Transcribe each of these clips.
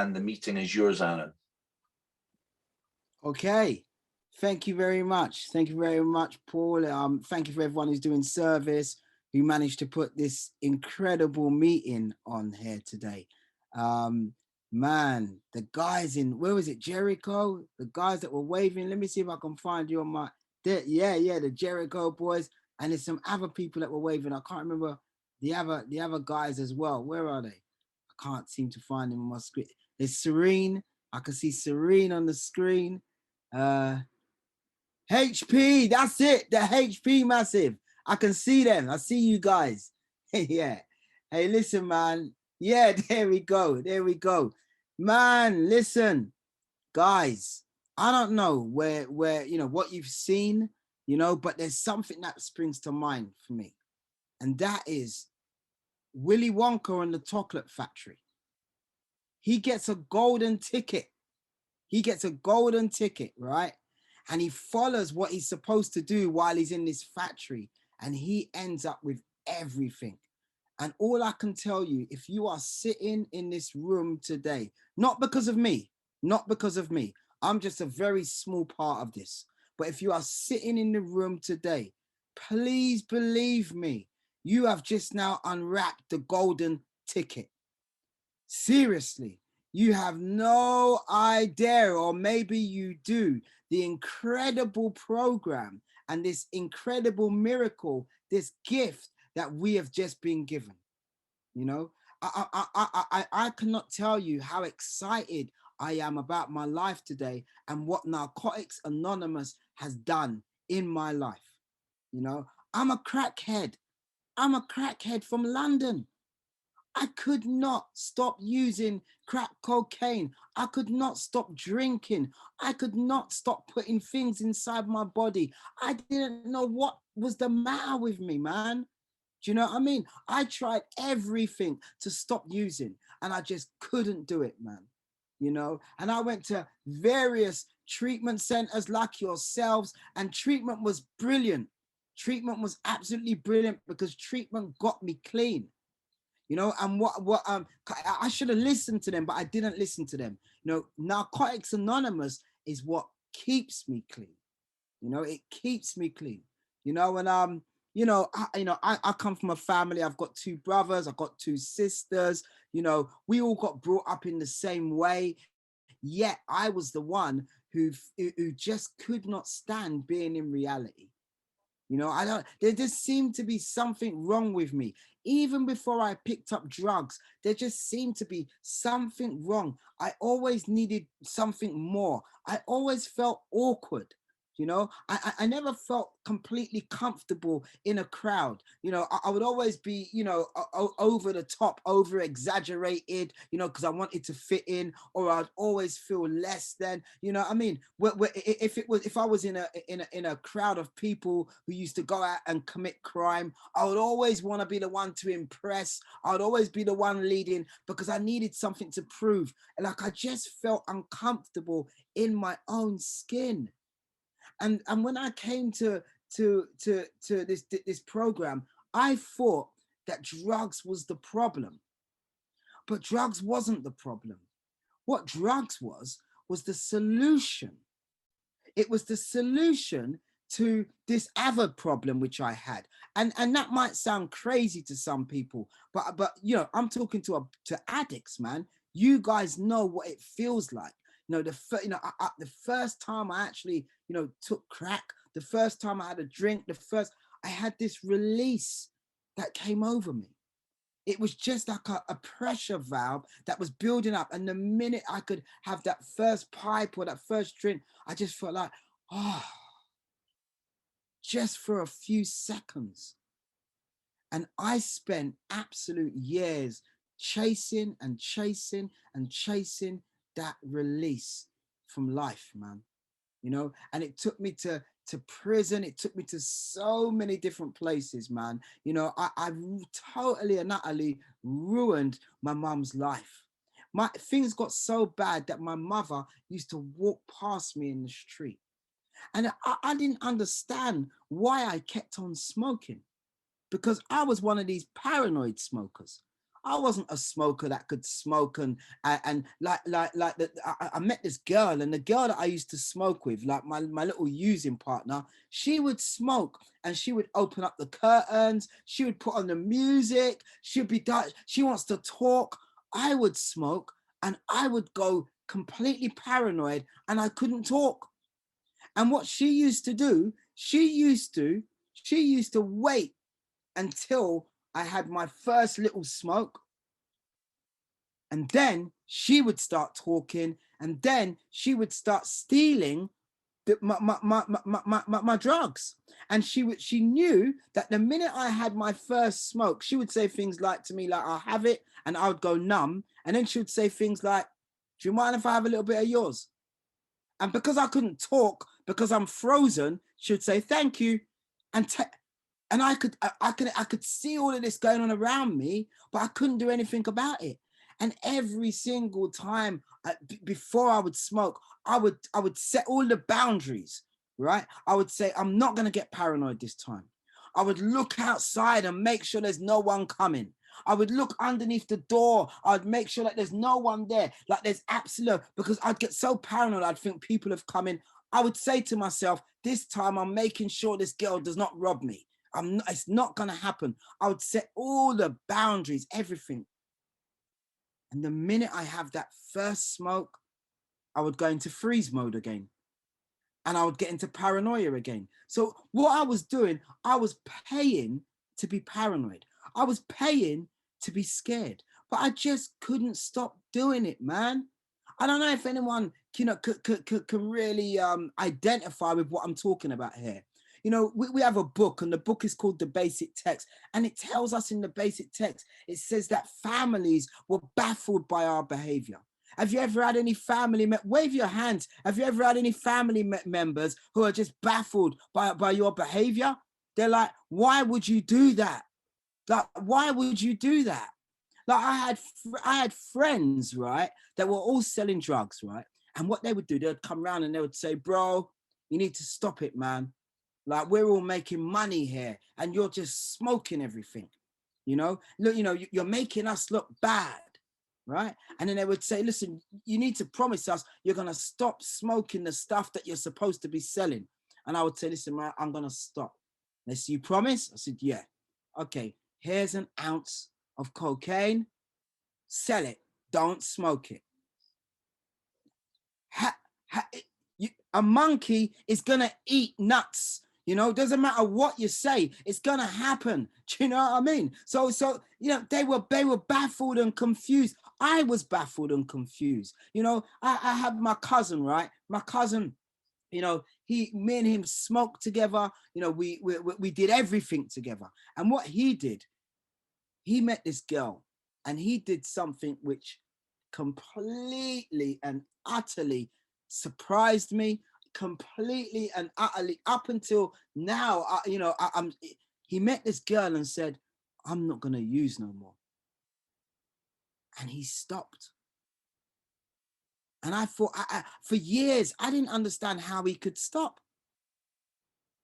and the meeting is yours, Aaron. Okay. Thank you very much. Thank you very much, Paul. Thank you for everyone who's doing service, who managed to put this incredible meeting on here today. Man, the guys in, where was it, Jericho? The guys that were waving. Let me see if I can find you on my, yeah, the Jericho boys. And there's some other people that were waving. I can't remember the other guys as well. Where are they? I can't seem to find them on my screen. There's Serene. I can see Serene on the screen. HP, that's it. The HP massive. I can see them. I see you guys. Yeah. Hey, listen, man. Yeah, there we go. There we go. Man, listen, guys. I don't know where what you've seen, but there's something that springs to mind for me. And that is Willy Wonka and the Chocolate Factory. He gets a golden ticket. He gets a golden ticket, right? And he follows what he's supposed to do while he's in this factory, and he ends up with everything. And all I can tell you, if you are sitting in this room today, not because of me, I'm just a very small part of this. But if you are sitting in the room today, please believe me, you have just now unwrapped the golden ticket. Seriously, you have no idea, or maybe you do, the incredible program and this incredible miracle, this gift that we have just been given. I cannot tell you how excited I am about my life today and what Narcotics Anonymous has done in my life. I'm a crackhead. I'm a crackhead from London. I could not stop using crack cocaine. I could not stop drinking. I could not stop putting things inside my body. I didn't know what was the matter with me, man. Do you know what I mean? I tried everything to stop using and I just couldn't do it, man. And I went to various treatment centers like yourselves, and treatment was brilliant. Treatment was absolutely brilliant because treatment got me clean. And I should have listened to them, but I didn't listen to them. Narcotics Anonymous is what keeps me clean. It keeps me clean. And I come from a family. I've got 2 brothers. I've got 2 sisters. We all got brought up in the same way. Yet I was the one who just could not stand being in reality. There just seemed to be something wrong with me. Even before I picked up drugs, there just seemed to be something wrong. I always needed something more. I always felt awkward. I never felt completely comfortable in a crowd. I would always be, over the top, over exaggerated, because I wanted to fit in, or I'd always feel less than, I mean, if I was in a crowd of people who used to go out and commit crime, I would always want to be the one to impress. I would always be the one leading because I needed something to prove. And I just felt uncomfortable in my own skin. And when I came to this program, I thought that drugs was the problem, but drugs wasn't the problem. What drugs was the solution. It was the solution to this other problem which I had, and that might sound crazy to some people, but I'm talking to addicts, man. You guys know what it feels like. The first time I actually, took crack, the first time I had a drink, I had this release that came over me. It was just like a pressure valve that was building up. And the minute I could have that first pipe or that first drink, I just felt like, just for a few seconds. And I spent absolute years chasing and chasing and chasing that release from life, man. And it took me to prison. It took me to so many different places, man. I totally and utterly ruined my mum's life. Things got so bad that my mother used to walk past me in the street. And I didn't understand why I kept on smoking, because I was one of these paranoid smokers. I wasn't a smoker that could smoke and like that. I met this girl, and the girl that I used to smoke with, like my little using partner, she would smoke and she would open up the curtains. She would put on the music. She'd be she wants to talk. I would smoke and I would go completely paranoid and I couldn't talk. And what she used to do, she used to wait until I had my first little smoke. And then she would start talking, and then she would start stealing my drugs. And she knew that the minute I had my first smoke, she would say things like to me, like, I'll have it, and I would go numb. And then she would say things like, do you mind if I have a little bit of yours? And because I couldn't talk, because I'm frozen, she would say, thank you. And I could see all of this going on around me, but I couldn't do anything about it. And every single time before I would smoke, I would set all the boundaries, right? I would say, I'm not going to get paranoid this time. I would look outside and make sure there's no one coming. I would look underneath the door. I'd make sure that there's no one there, like there's absolute, because I'd get so paranoid. I'd think people have come in. I would say to myself, this time I'm making sure this girl does not rob me. It's not going to happen. I would set all the boundaries, everything. And the minute I have that first smoke, I would go into freeze mode again. And I would get into paranoia again. So what I was doing, I was paying to be paranoid. I was paying to be scared, but I just couldn't stop doing it, man. I don't know if anyone can really identify with what I'm talking about here. You know, we have a book, and the book is called The Basic Text. And it tells us in the basic text, it says that families were baffled by our behavior. Have you ever had any family, wave your hands. Have you ever had any family members who are just baffled by your behavior? They're like, why would you do that? Like, why would you do that? Like I had friends, right, that were all selling drugs, right? And what they would do, they would come around and they would say, bro, you need to stop it, man. Like, we're all making money here and you're just smoking everything. Look, you're making us look bad, right? And then they would say, listen, you need to promise us you're going to stop smoking the stuff that you're supposed to be selling. And I would say, listen, man, I'm going to stop. They said, you promise? I said, yeah. Okay, here's an ounce of cocaine. Sell it. Don't smoke it. A monkey is going to eat nuts. Doesn't matter what you say, it's gonna happen. Do you know what I mean? So they were baffled and confused. I was baffled and confused. I had my cousin, right? My cousin, me and him smoked together. We did everything together. And what he did, he met this girl, and he did something which completely and utterly surprised me. Completely and utterly, up until now, he met this girl and said, I'm not going to use no more. And he stopped. And I thought, for years, I didn't understand how he could stop.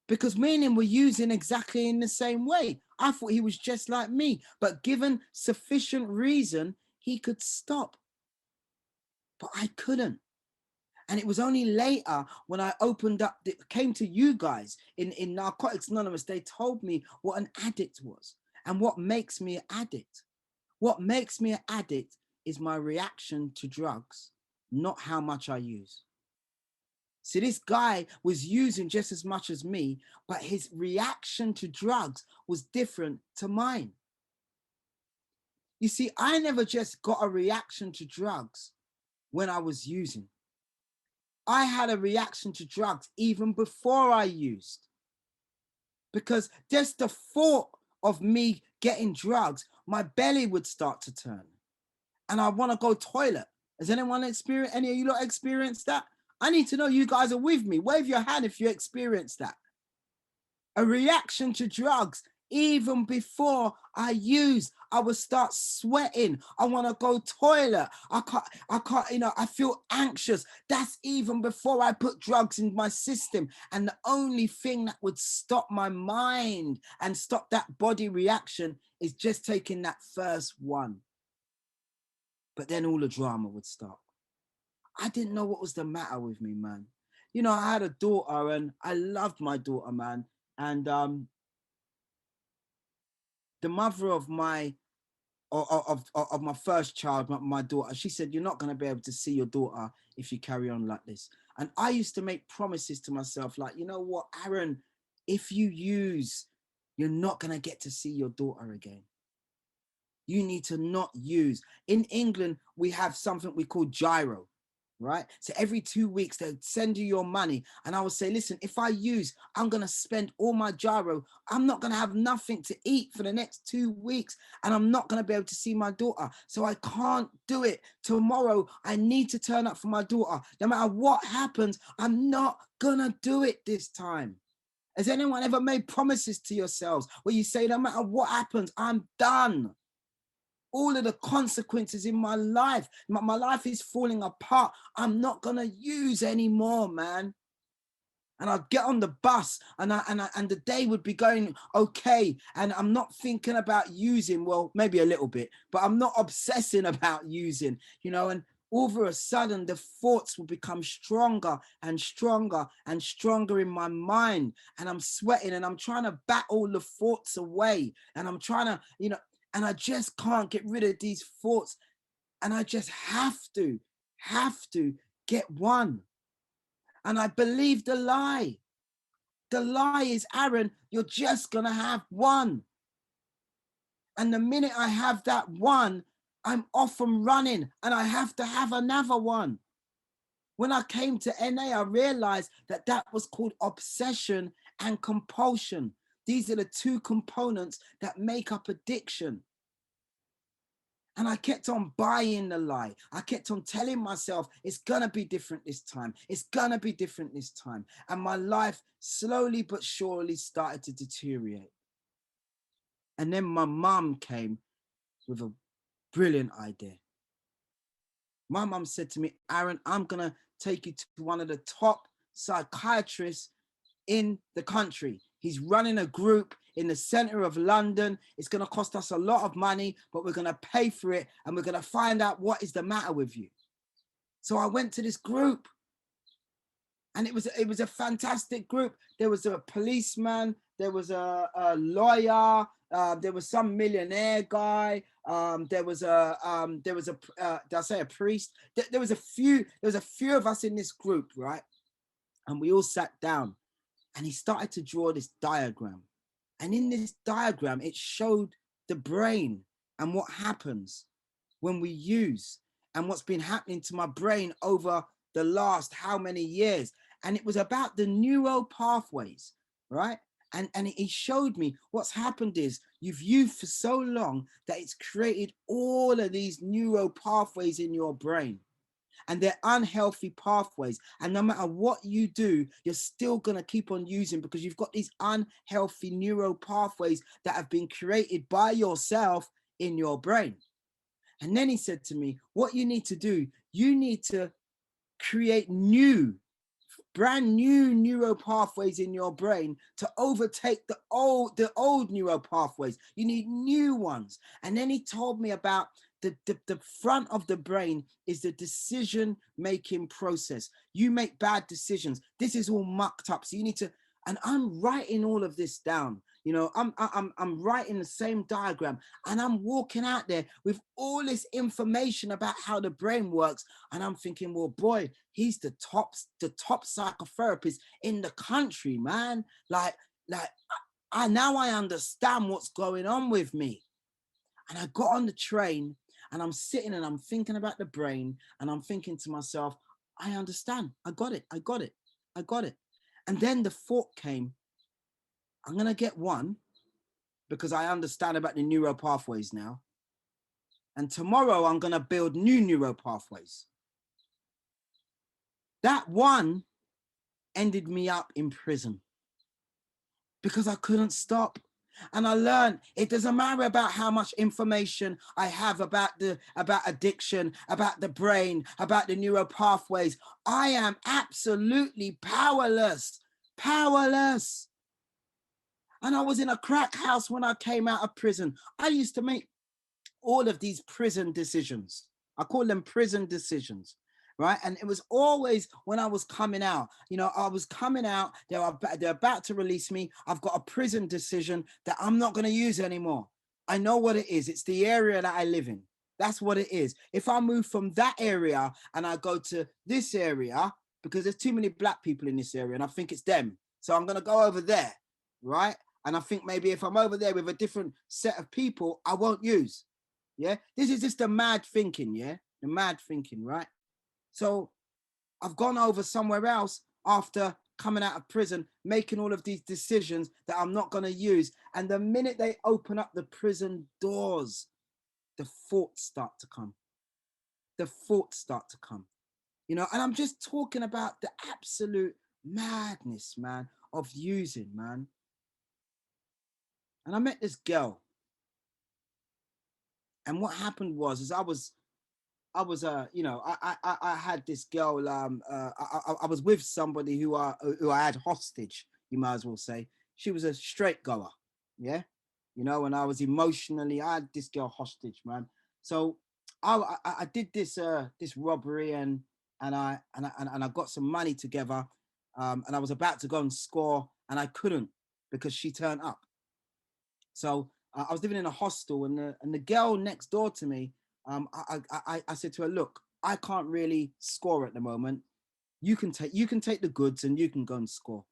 Because me and him were using exactly in the same way. I thought he was just like me. But given sufficient reason, he could stop. But I couldn't. And it was only later when I opened up, came to you guys in Narcotics Anonymous, they told me what an addict was and what makes me an addict. What makes me an addict is my reaction to drugs, not how much I use. See, this guy was using just as much as me, but his reaction to drugs was different to mine. You see, I never just got a reaction to drugs when I was using. I had a reaction to drugs even before I used. Because just the thought of me getting drugs, my belly would start to turn. And I want to go toilet. Has anyone experienced, any of you lot experienced that? I need to know you guys are with me. Wave your hand if you experienced that. A reaction to drugs. Even before I use, I would start sweating. I want to go toilet. I can't, I feel anxious. That's even before I put drugs in my system. And the only thing that would stop my mind and stop that body reaction is just taking that first one. But then all the drama would start. I didn't know what was the matter with me, man. You know, I had a daughter and I loved my daughter, man. And the mother of my of my first child, my daughter, she said, "You're not going to be able to see your daughter if you carry on like this." And I used to make promises to myself, like, you know what, Aaron, if you use, you're not going to get to see your daughter again. You need to not use. In England, we have something we call gyro, right? So every 2 weeks, they'll send you your money. And I would say, listen, if I use, I'm going to spend all my gyro. I'm not going to have nothing to eat for the next 2 weeks. And I'm not going to be able to see my daughter. So I can't do it. Tomorrow, I need to turn up for my daughter. No matter what happens, I'm not going to do it this time. Has anyone ever made promises to yourselves where you say, no matter what happens, I'm done? All of the consequences in my life, my life is falling apart. I'm not going to use anymore, man. And I'd get on the bus and the day would be going okay. And I'm not thinking about using, well, maybe a little bit, but I'm not obsessing about using, you know, and all of a sudden the thoughts will become stronger and stronger and stronger in my mind. And I'm sweating and I'm trying to bat all the thoughts away. And I'm trying to, you know, and I just can't get rid of these thoughts. And I just have to get one. And I believe the lie. The lie is, Aaron, you're just going to have one. And the minute I have that one, I'm off and running and I have to have another one. When I came to NA, I realized that that was called obsession and compulsion. These are the two components that make up addiction. And I kept on buying the lie. I kept on telling myself, it's going to be different this time. It's going to be different this time. And my life slowly but surely started to deteriorate. And then my mum came with a brilliant idea. My mum said to me, Aaron, I'm going to take you to one of the top psychiatrists in the country. He's running a group in the center of London. It's going to cost us a lot of money, but we're going to pay for it. And we're going to find out what is the matter with you. So I went to this group and it was a fantastic group. There was a policeman. There was a lawyer. There was some millionaire guy. There was a did I say a priest? There was a few of us in this group, right? And we all sat down and he started to draw this diagram. And in this diagram, it showed the brain and what happens when we use and what's been happening to my brain over the last how many years. And it was about the neural pathways, right? And he showed me what's happened is you've used for so long that it's created all of these neural pathways in your brain. And they're unhealthy pathways. And no matter what you do, you're still going to keep on using because you've got these unhealthy neural pathways that have been created by yourself in your brain. And then he said to me, what you need to do, you need to create brand new neural pathways in your brain to overtake the old neural pathways. You need new ones. And then he told me about the front of the brain is the decision-making process. You make bad decisions. This is all mucked up. So you need to, and I'm writing all of this down. You know, I'm writing the same diagram and I'm walking out there with all this information about how the brain works. And I'm thinking, well, boy, he's the top psychotherapist in the country, man. Like I now I understand what's going on with me. And I got on the train and I'm sitting and I'm thinking about the brain and I'm thinking to myself, I understand. I got it. And then the thought came, I'm going to get one because I understand about the neural pathways now. And tomorrow I'm going to build new neural pathways. That one ended me up in prison because I couldn't stop. And I learned it doesn't matter about how much information I have about addiction, about the brain, about the neural pathways. I am absolutely powerless. And I was in a crack house when I came out of prison. I used to make all of these prison decisions. I call them prison decisions. Right. And it was always when I was coming out, I was coming out, they're about to release me. I've got a prison decision that I'm not going to use anymore. I know what it is. It's the area that I live in. That's what it is. If I move from that area and I go to this area, because there's too many black people in this area and I think it's them. So I'm going to go over there. Right. And I think maybe if I'm over there with a different set of people, I won't use. Yeah. This is just the mad thinking. Yeah. The mad thinking. Right. So I've gone over somewhere else after coming out of prison, making all of these decisions that I'm not going to use. And the minute they open up the prison doors, the thoughts start to come. The thoughts start to come. And I'm just talking about the absolute madness, man, of using, man. And I met this girl. And what happened was I had this girl. I was with somebody who I had hostage. You might as well say she was a straight goer. Yeah, and I was emotionally. I had this girl hostage, man. So I did this robbery and I got some money together, and I was about to go and score, and I couldn't because she turned up. So I was living in a hostel, and the girl next door to me, I said to her, look, I can't really score at the moment. You can take the goods and you can go and score.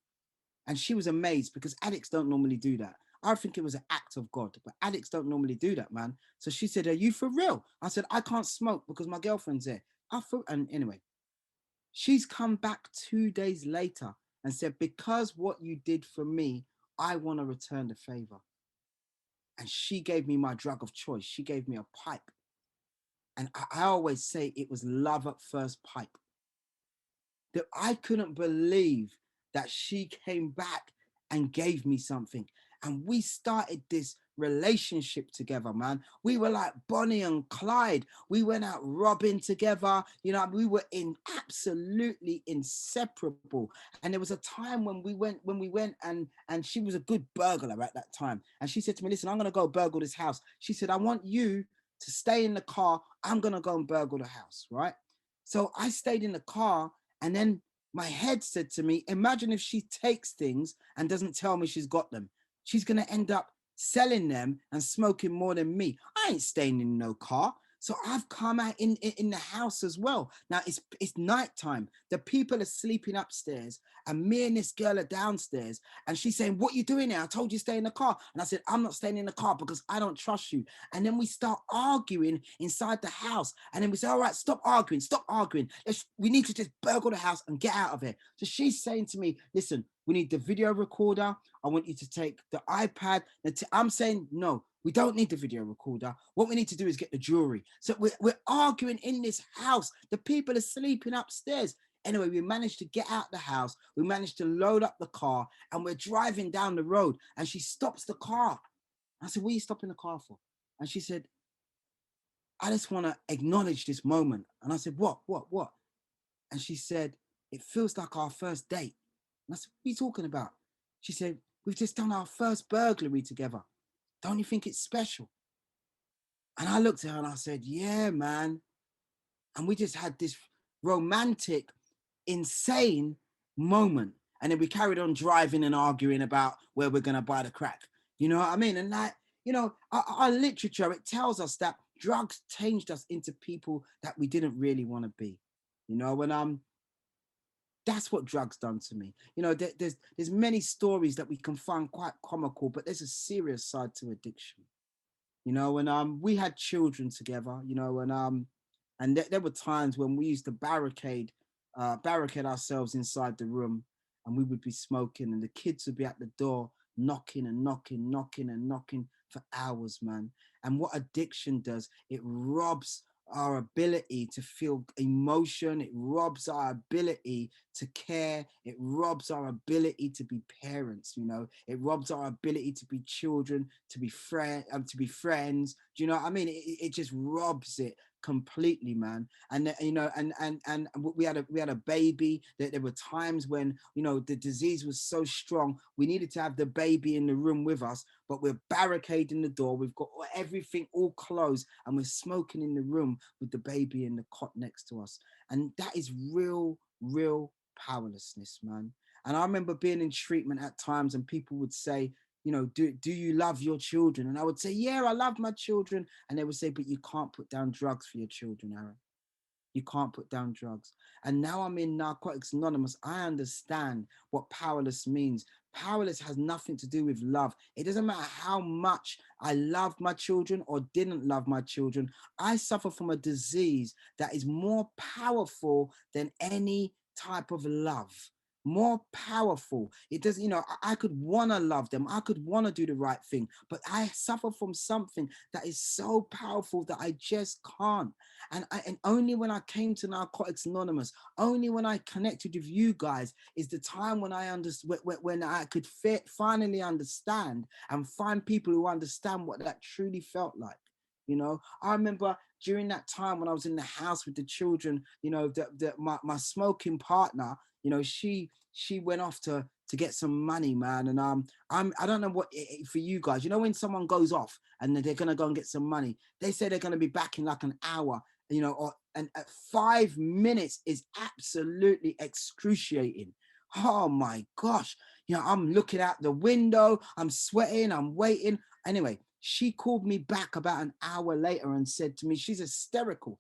And she was amazed because addicts don't normally do that. I think it was an act of God, but addicts don't normally do that, man. So she said, are you for real? I said, I can't smoke because my girlfriend's there. And anyway, she's come back 2 days later and said, because what you did for me, I want to return the favor. And she gave me my drug of choice. She gave me a pipe. And I always say it was love at first pipe. That I couldn't believe that she came back and gave me something. And we started this relationship together, man. We were like Bonnie and Clyde. We went out robbing together. We were absolutely inseparable. And there was a time when we went and she was a good burglar at that time. And she said to me, listen, I'm going to go burgle this house. She said, I want you to stay in the car. I'm going to go and burgle the house, right? So I stayed in the car, and then my head said to me, imagine if she takes things and doesn't tell me she's got them. She's going to end up selling them and smoking more than me. I ain't staying in no car. So I've come out in the house as well. Now it's nighttime. The people are sleeping upstairs and me and this girl are downstairs. And she's saying, what are you doing here? I told you to stay in the car. And I said, I'm not staying in the car because I don't trust you. And then we start arguing inside the house. And then we say, all right, stop arguing. We need to just burgle the house and get out of here. So she's saying to me, listen, we need the video recorder. I want you to take the iPad. I'm saying, no, we don't need the video recorder. What we need to do is get the jewelry. So we're arguing in this house. The people are sleeping upstairs. Anyway, we managed to get out the house. We managed to load up the car and we're driving down the road and she stops the car. I said, what are you stopping the car for? And she said, I just want to acknowledge this moment. And I said, what? And she said, it feels like our first date. And I said, what are you talking about? She said, we've just done our first burglary together. Don't you think it's special? And I looked at her and I said, yeah, man. And we just had this romantic, insane moment. And then we carried on driving and arguing about where we're going to buy the crack. You know what I mean? And like, our literature, it tells us that drugs changed us into people that we didn't really want to be. And that's what drugs done to me. There's many stories that we can find quite comical, but there's a serious side to addiction. And we had children together, and there were times when we used to barricade ourselves inside the room, and we would be smoking, and the kids would be at the door knocking and knocking for hours, man. And what addiction does, it robs our ability to feel emotion. It robs our ability to care. It robs our ability to be parents. It robs our ability to be children, to be friends. Do you know what I mean? It just robs it completely, man. And and we had a baby. That there were times when the disease was so strong, we needed to have the baby in the room with us, but we're barricading the door. We've got everything all closed, and we're smoking in the room with the baby in the cot next to us. And that is real powerlessness, man. And I remember being in treatment at times, and people would say, do you love your children? And I would say, yeah, I love my children. And they would say, but you can't put down drugs for your children, Aaron. You can't put down drugs. And now I'm in Narcotics Anonymous. I understand what powerless means. Powerless has nothing to do with love. It doesn't matter how much I loved my children or didn't love my children. I suffer from a disease that is more powerful than any type of love. More powerful. It does, I could want to love them. I could want to do the right thing, but I suffer from something that is so powerful that I just can't. And only when I came to Narcotics Anonymous, only when I connected with you guys, is the time when I understood, when I could finally understand and find people who understand what that truly felt like. I remember during that time when I was in the house with the children, my smoking partner, she went off to get some money, man. And I don't know what for you guys, when someone goes off and they're gonna go and get some money, they say they're gonna be back in like an hour, and at 5 minutes is absolutely excruciating. Oh my gosh. I'm looking out the window, I'm sweating, I'm waiting. Anyway, she called me back about an hour later and said to me, she's hysterical.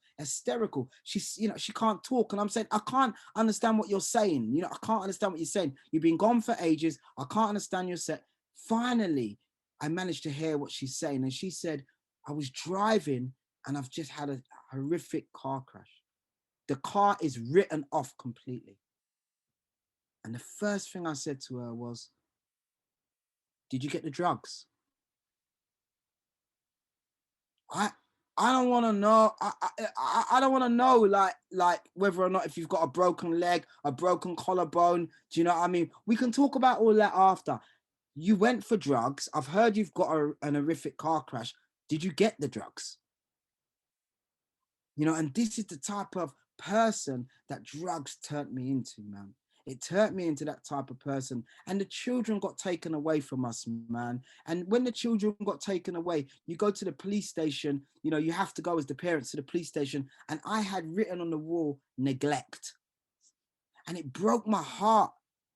She's, she can't talk. And I'm saying, I can't understand what you're saying. I can't understand what you're saying. You've been gone for ages. I can't understand your set. Finally, I managed to hear what she's saying. And she said, I was driving and I've just had a horrific car crash. The car is written off completely. And the first thing I said to her was, did you get the drugs? I I don't want to know. I don't want to know like whether or not if you've got a broken leg, a broken collarbone. Do you know what I mean? We can talk about all that after. You went for drugs. I've heard you've got an horrific car crash. Did you get the drugs? And this is the type of person that drugs turned me into, man. It turned me into that type of person. And the children got taken away from us, man. And when the children got taken away, you go to the police station, you have to go as the parents to the police station. And I had written on the wall, neglect. And it broke my heart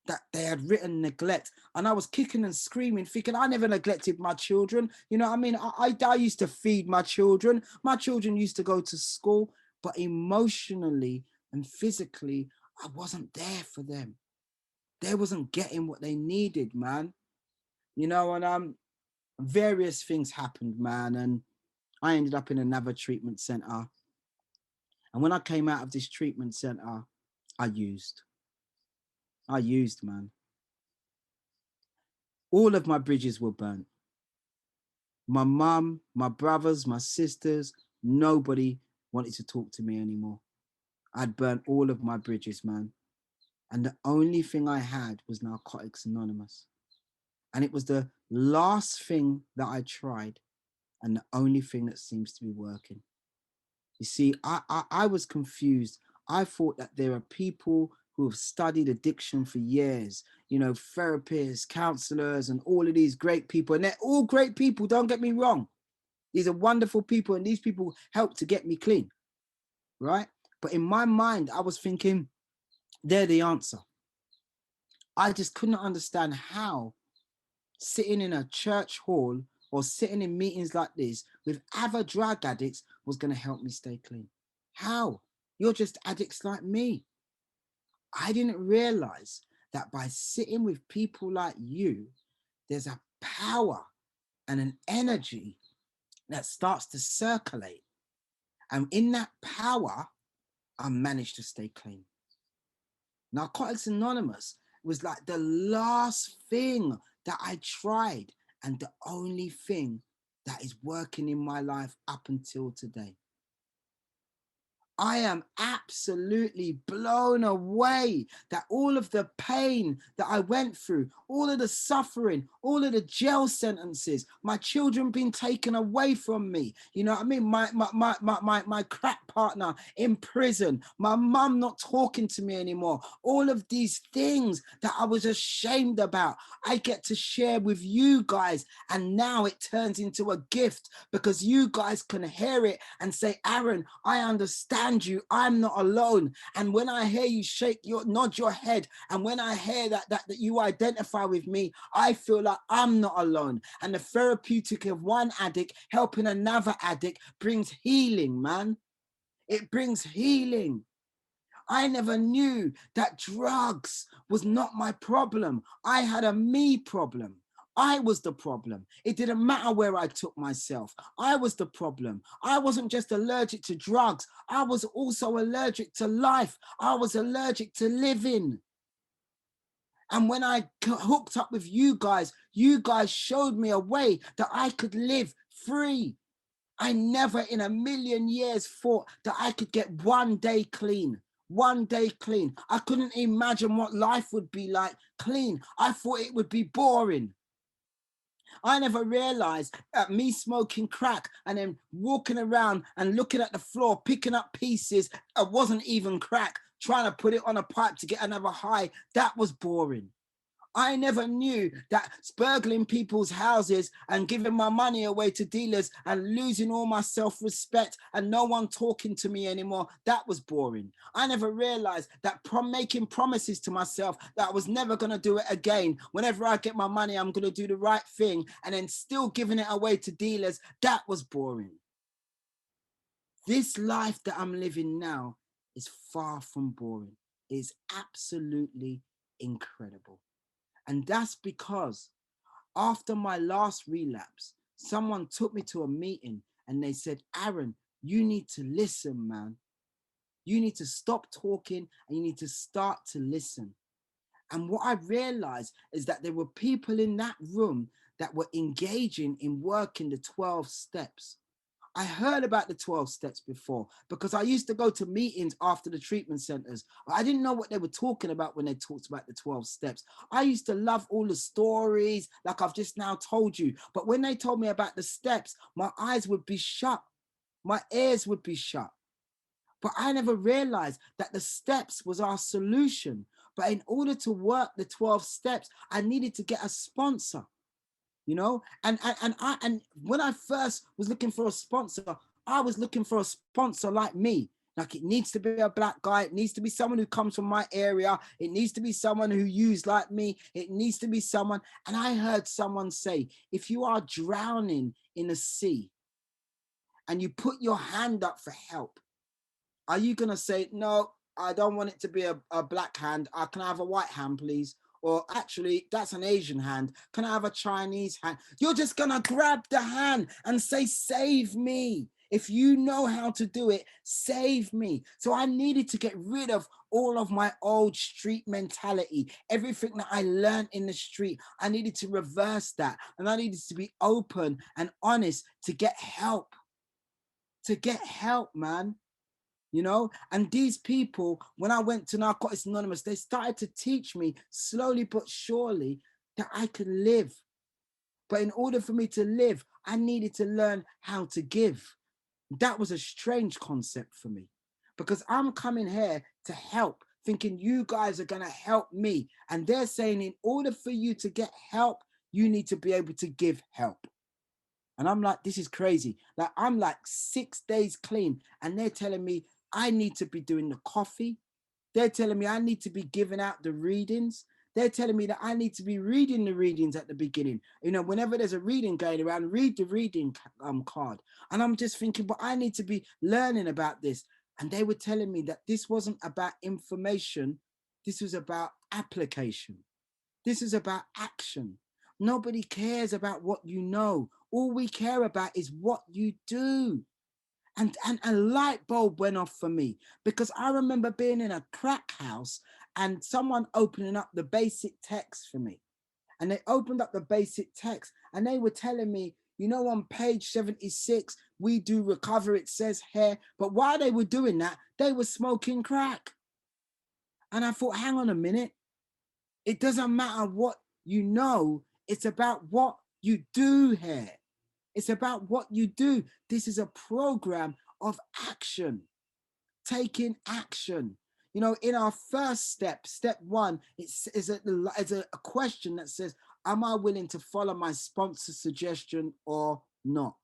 that they had written neglect. And I was kicking and screaming, thinking, I never neglected my children. You know what I mean? I used to feed my children. My children used to go to school, but emotionally and physically, I wasn't there for them. They wasn't getting what they needed, man. And various things happened, man. And I ended up in another treatment center. And when I came out of this treatment center, I used. Man. All of my bridges were burnt. My mum, my brothers, my sisters, nobody wanted to talk to me anymore. I'd burnt all of my bridges, man. And the only thing I had was Narcotics Anonymous. And it was the last thing that I tried and the only thing that seems to be working. You see, I was confused. I thought that there are people who have studied addiction for years, therapists, counselors, and all of these great people. And they're all great people, don't get me wrong. These are wonderful people, and these people help to get me clean, right? But in my mind, I was thinking, they're the answer. I just couldn't understand how sitting in a church hall or sitting in meetings like this with other drug addicts was going to help me stay clean. How? You're just addicts like me. I didn't realize that by sitting with people like you, there's a power and an energy that starts to circulate. And in that power, I managed to stay clean. Narcotics Anonymous was like the last thing that I tried and the only thing that is working in my life up until today. I am absolutely blown away that all of the pain that I went through, all of the suffering, all of the jail sentences, my children being taken away from me. You know what I mean? My crack partner in prison, my mum not talking to me anymore. All of these things that I was ashamed about, I get to share with you guys. And now it turns into a gift because you guys can hear it and say, Aaron, I understand you. I'm not alone. And when I hear you nod your head, and when I hear that you identify with me, I feel like I'm not alone. And the therapeutic of one addict helping another addict brings healing, man. It brings healing. I never knew that drugs was not my problem. I had a me problem. I was the problem. It didn't matter where I took myself. I was the problem. I wasn't just allergic to drugs. I was also allergic to life. I was allergic to living. And when I hooked up with you guys showed me a way that I could live free. I never in a million years thought that I could get 1 day clean. 1 day clean. I couldn't imagine what life would be like clean. I thought it would be boring. I never realized that me smoking crack and then walking around and looking at the floor, picking up pieces, it wasn't even crack, trying to put it on a pipe to get another high, that was boring. I never knew that burgling people's houses and giving my money away to dealers and losing all my self-respect and no one talking to me anymore, that was boring. I never realized that making promises to myself that I was never going to do it again. Whenever I get my money, I'm going to do the right thing, and then still giving it away to dealers, that was boring. This life that I'm living now is far from boring. It is absolutely incredible. And that's because after my last relapse, someone took me to a meeting and they said, Aaron, you need to listen, man. You need to stop talking and you need to start to listen. And what I realized is that there were people in that room that were engaging in working the 12 steps. I heard about the 12 steps before because I used to go to meetings after the treatment centers. I didn't know what they were talking about when they talked about the 12 steps. I used to love all the stories like I've just now told you. But when they told me about the steps, my eyes would be shut. My ears would be shut. But I never realized that the steps was our solution. But in order to work the 12 steps, I needed to get a sponsor. You know, and when I first was looking for a sponsor, I was looking for a sponsor like me. Like, it needs to be a black guy, it needs to be someone who comes from my area, it needs to be someone who used like me, it needs to be someone. And I heard someone say, if you are drowning in a sea and you put your hand up for help, are you gonna say, no, I don't want it to be a black hand, can I have a white hand, please? Or actually, that's an Asian hand. Can I have a Chinese hand? You're just gonna grab the hand and say, save me. If you know how to do it, save me. So I needed to get rid of all of my old street mentality, everything that I learned in the street. I needed to reverse that. And I needed to be open and honest to get help. To get help, man. You know, and these people, when I went to Narcotics Anonymous, they started to teach me slowly but surely that I could live. But in order for me to live, I needed to learn how to give. That was a strange concept for me because I'm coming here to help, thinking you guys are going to help me. And they're saying in order for you to get help, you need to be able to give help. And I'm like, this is crazy. Like, I'm like 6 days clean and they're telling me I need to be doing the coffee. They're telling me I need to be giving out the readings. They're telling me that I need to be reading the readings at the beginning. You know, whenever there's a reading going around, read the reading card. And I'm just thinking, but I need to be learning about this. And they were telling me that this wasn't about information. This was about application. This is about action. Nobody cares about what you know. All we care about is what you do. And a light bulb went off for me because I remember being in a crack house and someone opening up the basic text for me. And they opened up the basic text and they were telling me, you know, on page 76, we do recover, it says here. But while they were doing that, they were smoking crack. And I thought, hang on a minute. It doesn't matter what you know. It's about what you do here. It's about what you do. This is a program of action, taking action. You know, in our first step, step one, it's a question that says, am I willing to follow my sponsor suggestion or not?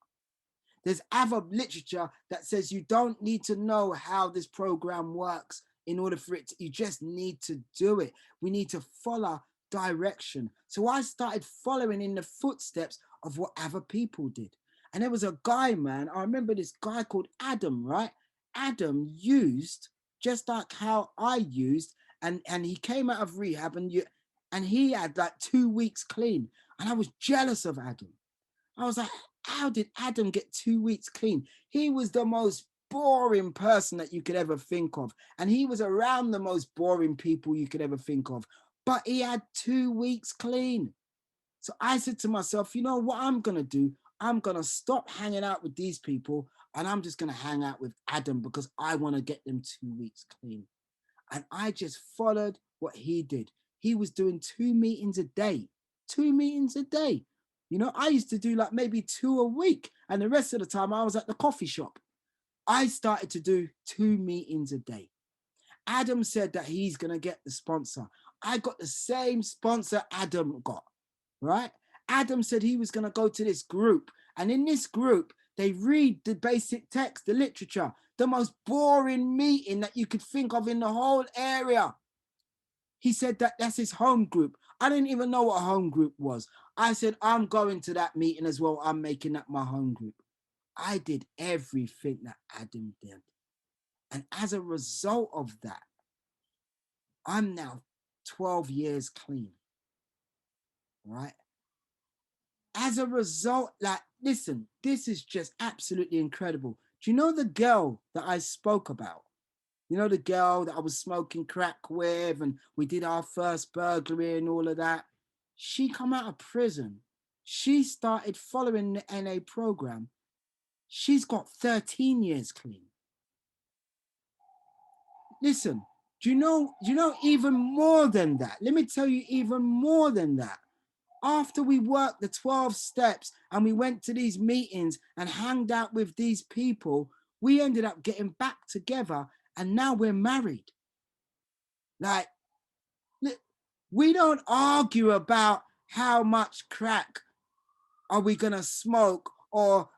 There's other literature that says you don't need to know how this program works in order for it to, you just need to do it. We need to follow direction. So I started following in the footsteps of what other people did. And there was a guy, man, I remember this guy called Adam, right? Adam used just like how I used, and he came out of rehab, and he had like 2 weeks clean. And I was jealous of Adam. I was like, how did Adam get 2 weeks clean? He was the most boring person that you could ever think of. And he was around the most boring people you could ever think of. But he had 2 weeks clean. So I said to myself, you know what I'm going to do? I'm going to stop hanging out with these people, and I'm just going to hang out with Adam because I want to get them 2 weeks clean. And I just followed what he did. He was doing 2 meetings a day, 2 meetings a day. You know, I used to do like maybe 2 a week, and the rest of the time I was at the coffee shop. I started to do 2 meetings a day. Adam said that he's going to get the sponsor. I got the same sponsor Adam got, right? Adam said he was going to go to this group. And in this group, they read the basic text, the literature, the most boring meeting that you could think of in the whole area. He said that that's his home group. I didn't even know what a home group was. I said, I'm going to that meeting as well. I'm making that my home group. I did everything that Adam did. And as a result of that, I'm now 12 years clean, right? As a result, like, listen, this is just absolutely incredible. Do you know the girl that I spoke about? You know, the girl that I was smoking crack with, and we did our first burglary and all of that. She come out of prison. She started following the NA program. She's got 13 years clean. Listen, do you know even more than that? Let me tell you even more than that. After we worked the 12 steps and we went to these meetings and hanged out with these people, we ended up getting back together, and now we're married. Like, we don't argue about how much crack are we gonna smoke, or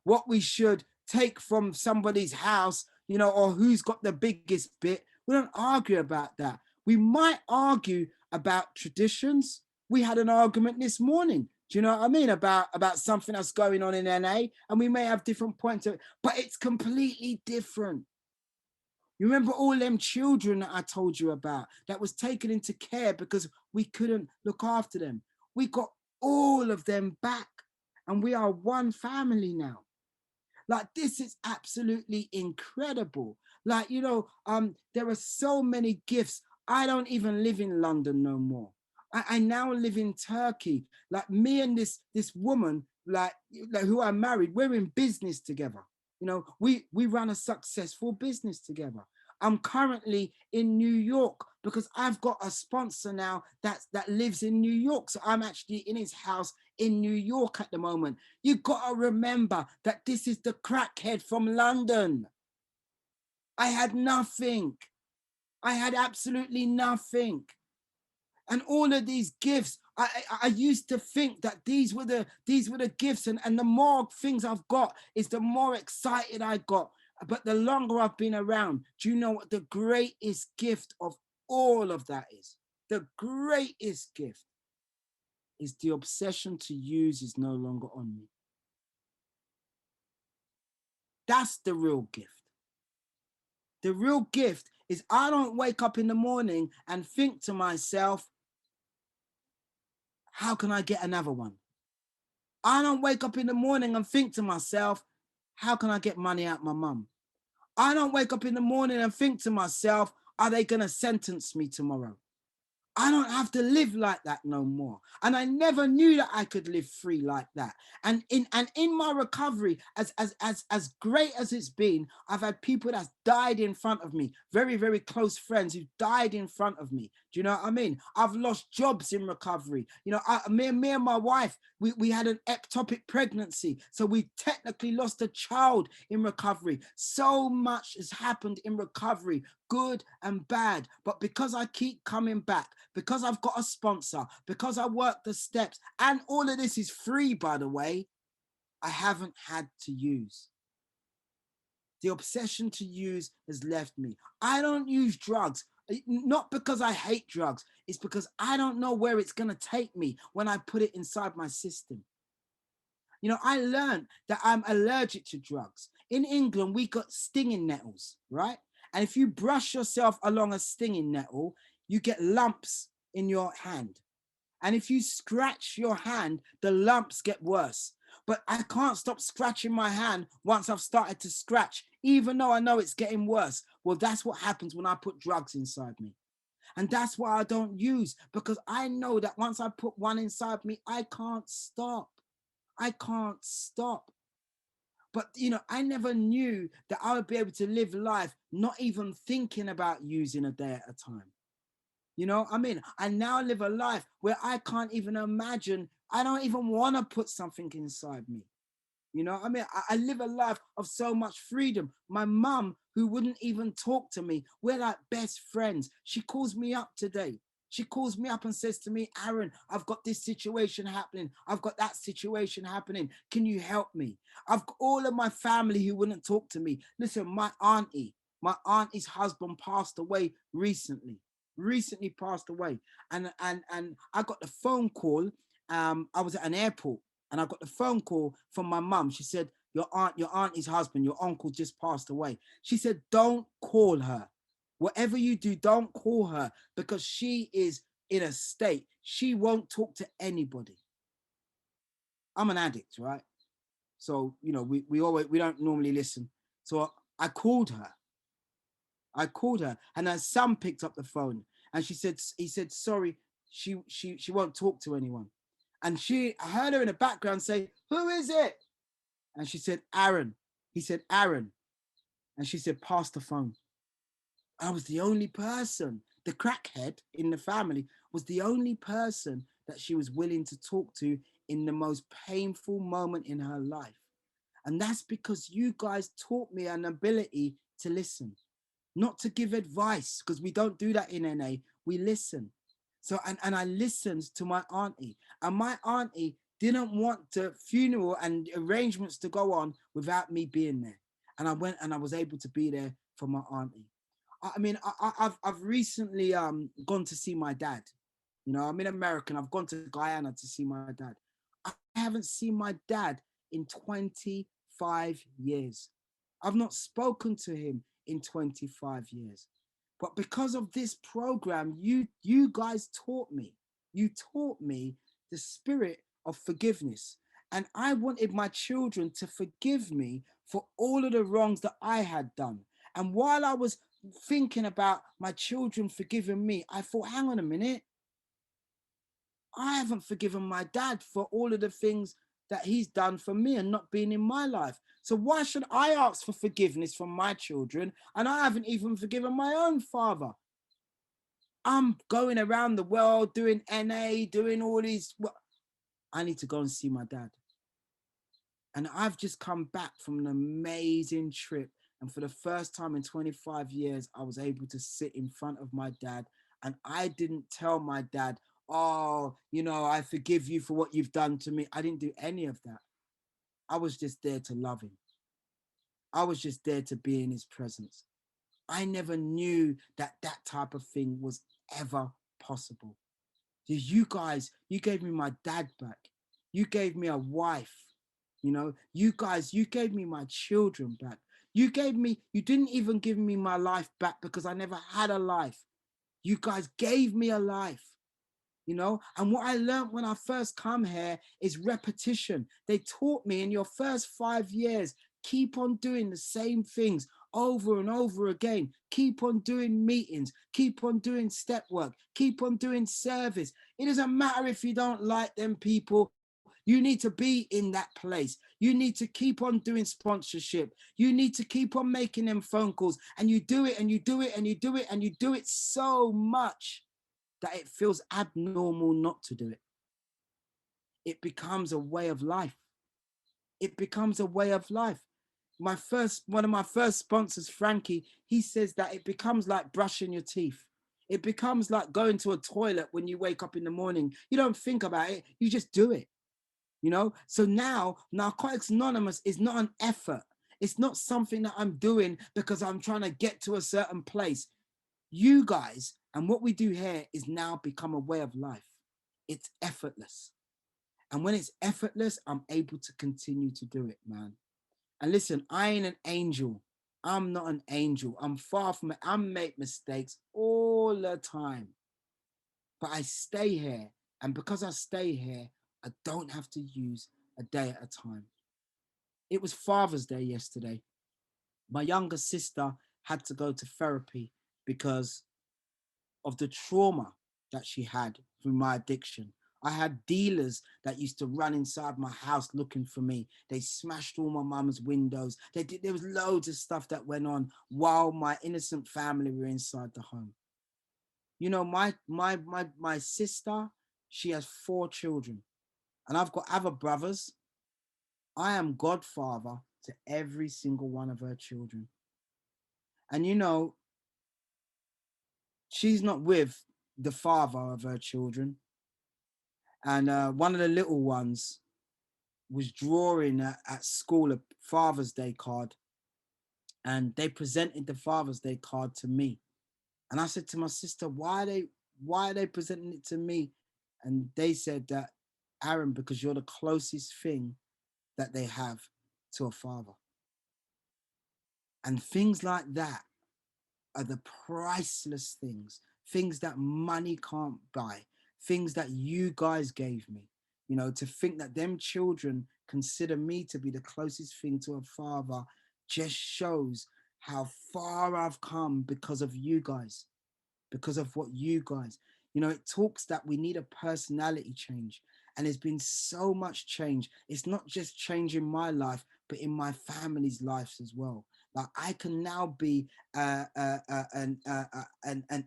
what we should take from somebody's house, you know, or who's got the biggest bit. We don't argue about that. We might argue about traditions. We had an argument this morning. Do you know what I mean? About something that's going on in NA, and we may have different points of it, but it's completely different. You remember all them children that I told you about that was taken into care because we couldn't look after them? We got all of them back, and we are one family now. Like, this is absolutely incredible. Like, you know, there are so many gifts. I don't even live in London no more. I now live in Turkey. Like, me and this woman, like who I married, we're in business together. You know, we run a successful business together. I'm currently in New York because I've got a sponsor now that lives in New York. So I'm actually in his house in New York at the moment. You got to remember that this is the crackhead from London. I had nothing. I had absolutely nothing. And all of these gifts, I used to think that these were the gifts, and the more things I've got is the more excited I got. But the longer I've been around, do you know what the greatest gift of all of that is? The greatest gift is the obsession to use is no longer on me. That's the real gift. The real gift is I don't wake up in the morning and think to myself, how can I get another one? I don't wake up in the morning and think to myself, how can I get money out my mum? I don't wake up in the morning and think to myself, are they going to sentence me tomorrow? I don't have to live like that no more. And I never knew that I could live free like that. And in my recovery, as great as it's been, I've had people that's died in front of me, very, very close friends who died in front of me. Do you know what I mean? I've lost jobs in recovery. You know, me and my wife, we had an ectopic pregnancy. So we technically lost a child in recovery. So much has happened in recovery, good and bad. But because I keep coming back, because I've got a sponsor, because I work the steps, and all of this is free, by the way, I haven't had to use. The obsession to use has left me. I don't use drugs, not because I hate drugs. It's because I don't know where it's going to take me when I put it inside my system. You know, I learned that I'm allergic to drugs. In England, we got stinging nettles, right? And if you brush yourself along a stinging nettle, you get lumps in your hand. And if you scratch your hand, the lumps get worse. But I can't stop scratching my hand once I've started to scratch, even though I know it's getting worse. Well, that's what happens when I put drugs inside me. And that's why I don't use, because I know that once I put one inside me, I can't stop. I can't stop. But, you know, I never knew that I would be able to live life not even thinking about using a day at a time. You know, I mean, I now live a life where I can't even imagine, I don't even want to put something inside me. You know, I mean, I live a life of so much freedom. My mum, who wouldn't even talk to me, we're like best friends. She calls me up today. She calls me up and says to me, Aaron, I've got this situation happening. I've got that situation happening. Can you help me? I've got all of my family who wouldn't talk to me. Listen, my auntie's husband passed away recently passed away. And I got the phone call. I was at an airport and I got the phone call from my mum. She said, your auntie's husband, your uncle just passed away. She said, don't call her. Whatever you do, don't call her because she is in a state. She won't talk to anybody. I'm an addict, right? So, you know, we don't normally listen. So I called her. I called her and her son picked up the phone and he said, sorry, she won't talk to anyone. And I heard her in the background say, who is it? And she said, Aaron. He said, Aaron. And she said, pass the phone. I was the only person, the crackhead in the family was the only person that she was willing to talk to in the most painful moment in her life. And that's because you guys taught me an ability to listen, not to give advice, because we don't do that in NA. We listen. So, and I listened to my auntie, and my auntie didn't want the funeral and arrangements to go on without me being there. And I went and I was able to be there for my auntie. I mean, I've recently gone to see my dad. You know, I'm in America and I've gone to Guyana to see my dad. I haven't seen my dad in 25 years. I've not spoken to him in 25 years. But because of this program, you guys taught me. You taught me the spirit of forgiveness. And I wanted my children to forgive me for all of the wrongs that I had done. And while I was thinking about my children forgiving me, I thought, hang on a minute. I haven't forgiven my dad for all of the things that he's done for me and not being in my life. So why should I ask for forgiveness from my children? And I haven't even forgiven my own father. I'm going around the world doing NA, doing all these. I need to go and see my dad. And I've just come back from an amazing trip. And for the first time in 25 years, I was able to sit in front of my dad. And I didn't tell my dad, oh, you know, I forgive you for what you've done to me. I didn't do any of that. I was just there to love him. I was just there to be in his presence. I never knew that that type of thing was ever possible. You guys, you gave me my dad back. You gave me a wife. You know, you guys, you gave me my children back. You didn't even give me my life back because I never had a life. You guys gave me a life. You know, and what I learned when I first come here is repetition. They taught me in your first 5 years, keep on doing the same things over and over again. Keep on doing meetings, keep on doing step work, keep on doing service. It doesn't matter if you don't like them people. You need to be in that place. You need to keep on doing sponsorship. You need to keep on making them phone calls, and you do it and you do it and you do it and you do it so much that it feels abnormal not to do it. It becomes a way of life. It becomes a way of life. One of my first sponsors, Frankie, he says that it becomes like brushing your teeth. It becomes like going to a toilet when you wake up in the morning. You don't think about it, you just do it. So now Narcotics Anonymous is not an effort. It's not something that I'm doing because I'm trying to get to a certain place. You guys and what we do here is now become a way of life. It's effortless. And when it's effortless, I'm able to continue to do it, man. And listen, I ain't an angel. I'm not an angel. I'm far from it. I make mistakes all the time. But I stay here. And because I stay here, I don't have to use a day at a time. It was Father's Day yesterday. My younger sister had to go to therapy because of the trauma that she had through my addiction. I had dealers that used to run inside my house looking for me. They smashed all my mum's windows. There was loads of stuff that went on while my innocent family were inside the home. My sister, she has 4 children, and I've got other brothers. I am godfather to every single one of her children. And she's not with the father of her children. And one of the little ones was drawing at school a Father's Day card. And they presented the Father's Day card to me. And I said to my sister, why are they presenting it to me? And they said that, Aaron, because you're the closest thing that they have to a father. And things like that are the priceless things that money can't buy, things that you guys gave me. To think that them children consider me to be the closest thing to a father just shows how far I've come because of you guys, because of what you guys, it talks that we need a personality change. And there's been so much change. It's not just changing my life, but in my family's lives as well. Like I can now be an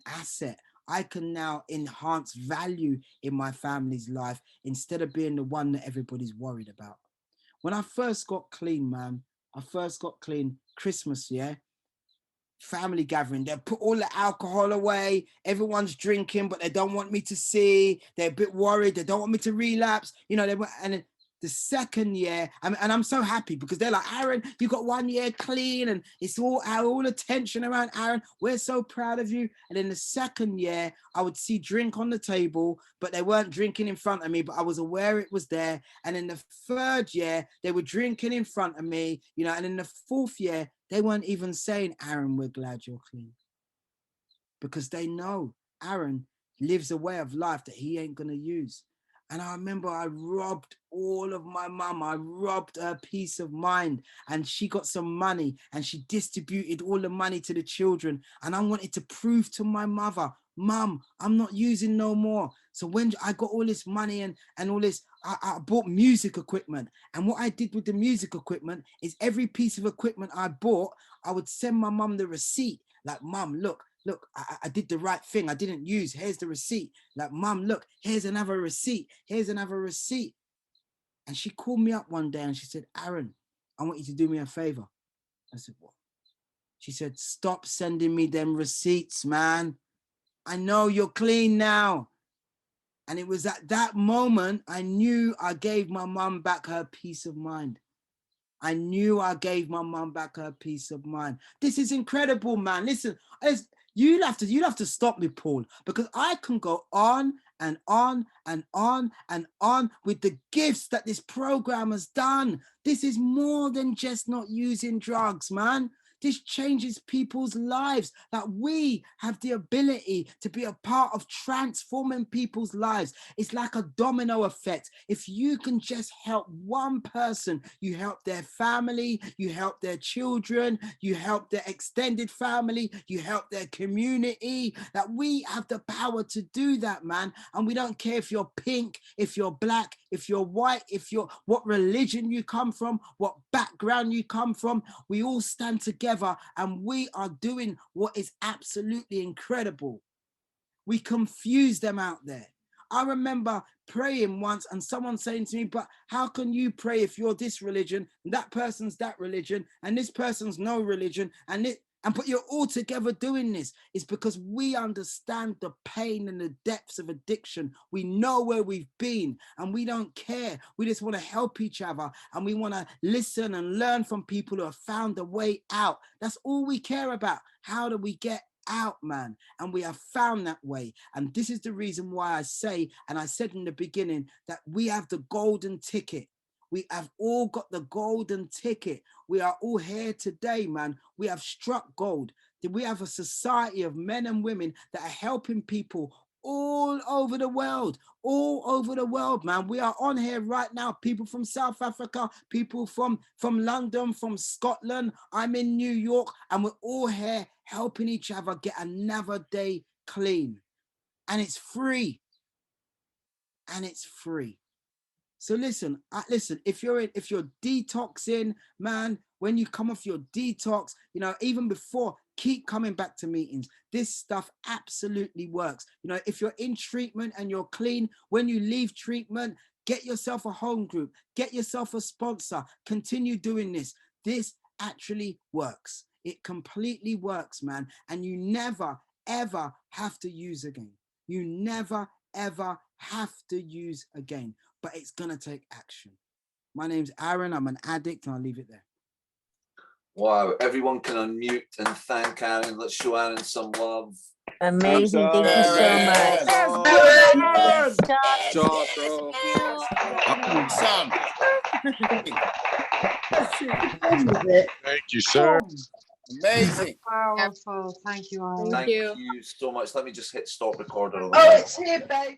asset. I can now enhance value in my family's life instead of being the one that everybody's worried about. When I first got clean, man, Christmas, yeah, family gathering. They put all the alcohol away. Everyone's drinking, but they don't want me to see. They're a bit worried. They don't want me to relapse. And the second year, and I'm so happy because they're like, Aaron, you got 1 year clean, and it's all attention around Aaron. We're so proud of you. And then the second year, I would see drink on the table, but they weren't drinking in front of me, but I was aware it was there. And in the third year, they were drinking in front of me, and in the fourth year, they weren't even saying, Aaron, we're glad you're clean. Because they know Aaron lives a way of life that he ain't going to use. And I remember I robbed all of my mum. I robbed her peace of mind. And she got some money and she distributed all the money to the children. And I wanted to prove to my mother, Mum, I'm not using no more. So when I got all this money and all this, I bought music equipment. And what I did with the music equipment is every piece of equipment I bought, I would send my mum the receipt. Like, Mum, look, I did the right thing. I didn't use. Here's the receipt. Like, Mum, look, here's another receipt. Here's another receipt. And she called me up one day and she said, Aaron, I want you to do me a favor. I said, what? She said, stop sending me them receipts, man. I know you're clean now. And it was at that moment I knew I gave my mum back her peace of mind. I knew I gave my mum back her peace of mind. This is incredible, man. Listen, you'll have to stop me, Paul, because I can go on and on and on and on with the gifts that this program has done. This is more than just not using drugs, man. This changes people's lives, that we have the ability to be a part of transforming people's lives. It's like a domino effect. If you can just help one person, you help their family, you help their children, you help their extended family, you help their community, that we have the power to do that, man. And we don't care if you're pink, if you're black, if you're white, if you're what religion you come from, what background you come from. We all stand together and we are doing what is absolutely incredible. We confuse them out there. I remember praying once and someone saying to me, but how can you pray if you're this religion, and that person's that religion, and this person's no religion, but you're all together doing this? It's because we understand the pain and the depths of addiction. We know where we've been and we don't care. We just want to help each other and we want to listen and learn from people who have found a way out. That's all we care about. How do we get out, man? And we have found that way. And this is the reason why I say, and I said in the beginning, that we have the golden ticket. We have all got the golden ticket. We are all here today, man. We have struck gold. We have a society of men and women that are helping people all over the world, man. We are on here right now. People from South Africa, people from London, from Scotland. I'm in New York, and we're all here helping each other get another day clean. And it's free. And it's free. So listen, if you're detoxing, man, when you come off your detox, you know, even before, keep coming back to meetings. This stuff absolutely works. You know, if you're in treatment and you're clean, when you leave treatment, get yourself a home group, get yourself a sponsor, continue doing this. This actually works. It completely works, man. And you never, ever have to use again. You never, ever have to use again. But it's going to take action. My name's Aaron. I'm an addict, and I'll leave it there. Wow. Everyone can unmute and thank Aaron. Let's show Aaron some love. Amazing. Thank you so much. Yes. Job, bro. Awesome. Thank you, sir. Amazing. Powerful. Thank you, Aaron. Thank you so much. Let me just hit stop recorder. Oh, it's here, babe.